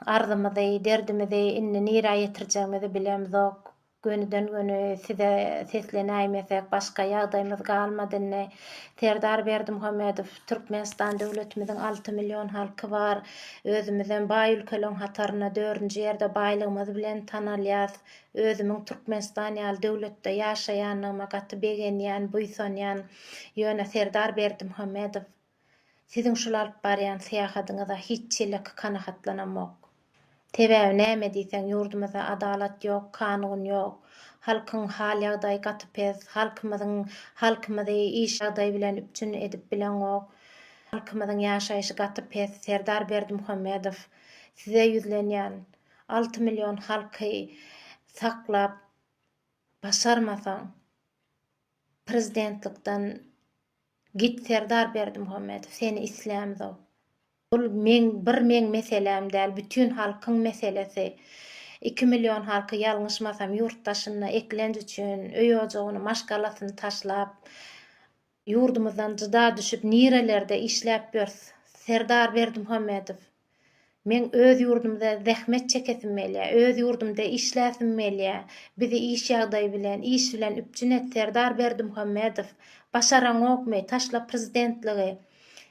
arzymyzy, derdimizi inni nira ýetirjegimizi bilemzok. Gönüden gönü size seslenäýmesek, başga ýagdaýymyz galmadyny. Terdar Berdimuhammedow Türkmenistan döwletimiziň 6 milyon halky bar. Özümizden baý ülkeleň hataryna 4-nji ýerde baýlygymyz bilen tanalýas. Özümiň Türkmenistan ýaly döwletde ýaşaýanyma gaty begenýän, buýsanýan ýöne Terdar Berdimuhammedow siziň şol alyp barýan syýahatyňyza hiççilik kanagatlanamok. Tebebi näme diýseň ýurdumyzda adalat ýok, kanun ýok. Halkyň hal ýagdaýy gaty pes, halkymyzy iş ýagdaýy bilen üpçün edip bilen ok. Halkymyzyň ýaşaýyşy gaty pes. Terdar Berdimuhammedow size ýüzlenýän 6 milyon halky saklap başarmasaň prezidentlikden git Terdar Berdimuhammedow, seni islämzok. Bul men meselem däl, bütün halkyň meselesi. 2 milyon halky ýalňyşmasam ýurtdaşyna eklenji üçin öýe ojagyny, maşgalasyny taşlap, ýurdumyzdan jyda düşüp nirelerde işläp ýörs. Terdar Berdimuhammedow, men öz ýurdumda zähmet çekesim gelýär, öz ýurdumda işläsim gelýär. Bizi iş ýagdaýy bilen, iş bilen üpçün et Terdar Berdimuhammedow. Başaran okmy, taşla prezidentligi.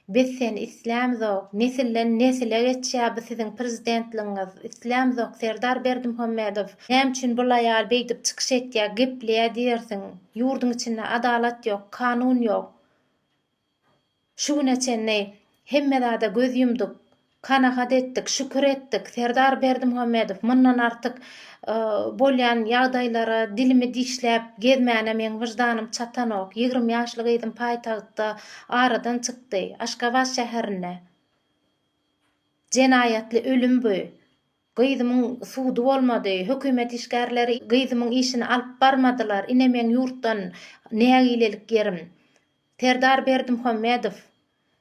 Biz sen islämzok, nesilden nesile geçýär siziň prezidentligiňiz. Islämzok Terdar Berdimuhammedow. Näme üçin bu ýaly beýdip çykyş etýär, gepleýär diýersiň. Ýurduň içinde adalat ýok, kanun ýok. Şuňa çenni hemmede göz ýumdyk, kanagat etdik, şükür etdik. Terdar Berdimuhammedow mundan artyk bolýan ýagdaýlara dilimi dişläp gezmäne men wyjdanym çatanok. 20 ýaşlyk edim paýtagtda aradan çykdy, Aşgabat şäherine. Jenaýatly ölüm bu. Gyzymyň suwdy bolmady, hökümet işgärleri gyzymyň işini alyp barmadylar. Ine men ýurtdan näme gilelik gerim. Terdar Berdimuhammedow,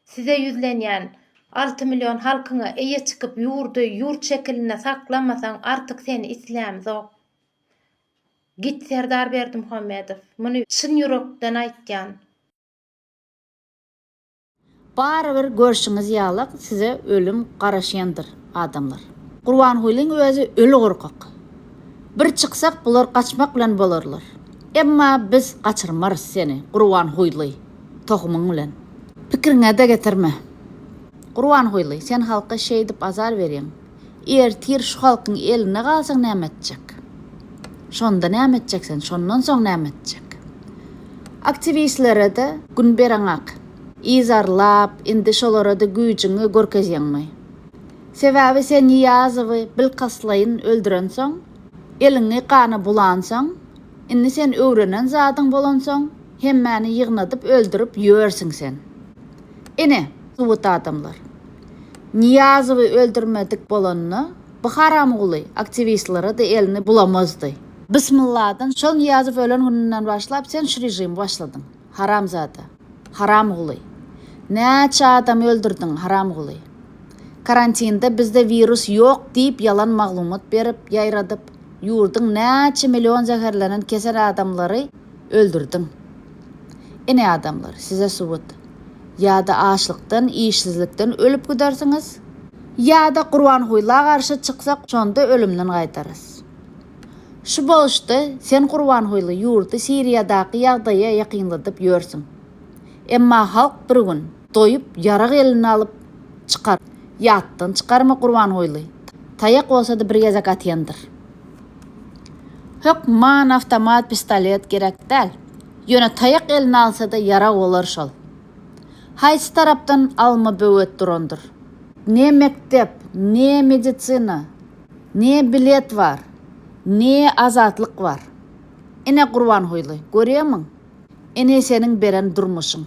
size ýüzlenýän 6 milyon halkyňa eýe çykyp ýurt şekiline saklamasaň artyk seni islämzok. Git Terdar Berdimuhammedow, muny çyn ýürekden aýtýan. Baribir görşüňiz ýalyk size ölüm garaşýandyr adamlar. Gurwan Huylyň özü ölü gorkak. Bir çyksak bular kaçmak bilen bolarlar. Emma biz kaçırmarız seni Gurwan Huyly tohumyň bilen. Pikiriňe de getirme. Gurwan Huyly, sen halka şey dip azar berýän. Ertir şu halkyň eline galsaň näme etjek? Şonda näme etjeksen, şondan soň näme etjek? Aktivistlere de gün beraňak. İzarlap, indi şolara da güýjüňi görkezýänmi? Sebäbi sen Niýazowy bilkaslaýyn öldüren soň, elini gana bulansaň, indi sen öwrenen zadyň bolansaň, hemmäni ýygnadyp öldürüp ýörsiň sen. Ine, suwut adamlar. Niyazowy öldürmedik bolanını bu haram uly aktivistleri de elini bulamazdı. Bismillah'dan şol Niyazow ölen gününden başlap sen şu rejim başladın. Haramzada. Haram uly. Näçe adam öldürdün haram uly. Karantinde bizde virüs yok deyip yalan maglumat berip yayradıp yurdun näçe milyon zäherlenen kesel adamları öldürdün. Ene adamlar size subut. Ya da açlıktan, işsizlikten ölüp gidersiniz. Ya da Qurban Hoyla karşı çıksak şonda ölümden qaytarız. Şu boluşda sen Qurban Hoyla yurdu Siriyadaki ýagdaýa ýakynladyp ýörsün. Emma halk bir gün doyup yaraq elini alıp çıkar. Yattan çıkarma Qurban Hoyla. Tayak olsa da bir gezek atyandır. Hök man avtomat pistolet gerek del. Ýöne tayak elini alsa da yaraq olar şol. Haýsy tarapdan alma böwet durandyr. Ne mektep, ne meditsina, ne bilet var, ne azatlyk var. Ene Qurban Hoyla, görýärmiň? Ene senin beren durmuşyň.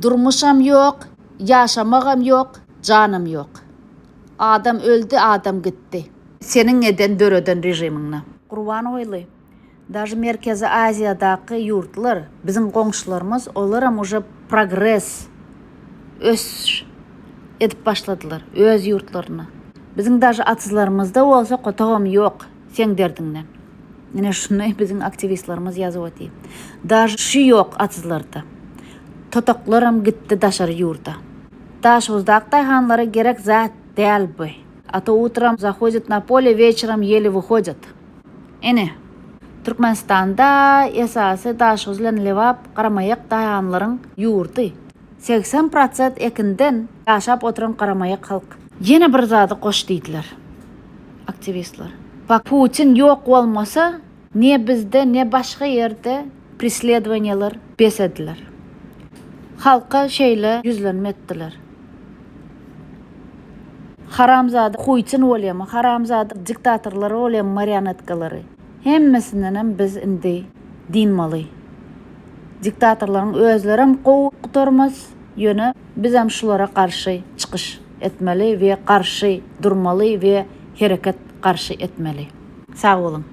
Durmuşam yok, yaşamagam yok, canım yok. Adam öldü, adam gitti. Senin eden döröden rejimiňne. Qurban Hoyla, даже Merkezi Aziýadaky ýurtlar, bizim goňşularymız, olaram уже progress, ös edip başladılar öz yurtlarına. Bizim даже atsızlarımızda olsa qotagam yok sen derdiňden. Ene şunu bizim aktivistlarımız ýazyp atdy. Даже şu yok atsızlarda. Totoklaram gitti daşar yurda. Daşyzdak taýhanlara gerek zat däl bu. А то утром заходят на поле, вечером еле выходят. Ene Türkmenistanda esasy daşyz bilen lewap garamaýak taýhanlaryň ýurty. 80% ekinden yaşap oturan qaramayak halk. Yine bir zady qoş diýdiler aktivistler. Bak Putin yok olmasa ne bizde ne başka yerde преследованиялар besediler. Halka şeyle yüzlenmetdiler. Haramzada Putin bolýarmy, haramzada diktatorlar bolýarmy, marionetkalary. Hemmesinden biz indi dinmaly. Diktatorlaryň özlerim gowy ýöne biz hem şulara karşı çıkış etmeli ve karşı durmaly ve hereket karşı etmeli. Sağ olun.